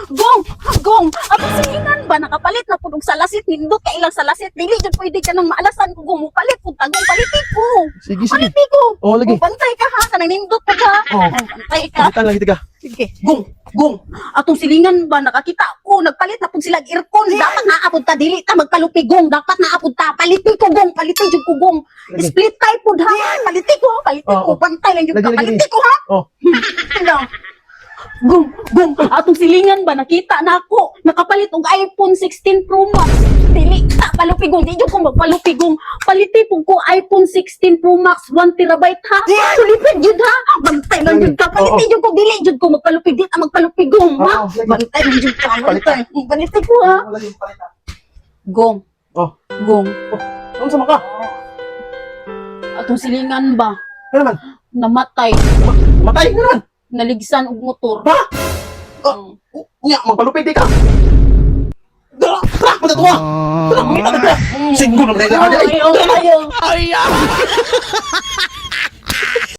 Gong, gong, ato silingan ba nakapalit na pud og salasit nindot ka ilang salasit dili jud pwede ka nang maalasan ko gong palit pud tagong paliti ko. Sige, sige. Paliti ko. Oh, lagi. Bantay ka ha kanang nindot ka ha. Oh. Bantay ka. Palitan lagi tiga. Sige, gong, gong. Atong silingan ba nakakita ko nagpalit na pud sila og aircon. Dapat naapod ta dili ta magkalupi gong. Dapat naapod ta paliti ko gong, paliti jud ko gong. Lagi. Split type pud ha. Paliti ko, paliti Oh, ko. oh. Bantay lang jud Lagi, ka. lagi, Paliti lagi. ko ha. Oh. Hello. Gong, gong, atong silingan ba nakita na ako nakapalit og iPhone 16 Pro Max. Dili ta palupigong, di jud ko magpalupigong. Paliti pug ko iPhone 16 Pro Max 1 terabyte ha. Sulipid jud ha. Bantay lang jud ka. Paliti jud ko dili jud ko magpalupig, di ta magpalupigong ha. Oo, sige. Bantay lang jud ka. Bantay. Paliti ko ha. Oh, lagi palitan. Gong, Oh. gong. Ano sama ka? Atong silingan ba Ano naman? namatay, Matay ka naman. naligsan og motor. Ha? Nya, magpalupit di ka. Dala, tara, matatuwa. Dala, mangita na ka. Siguro naman na Ayaw, ayaw.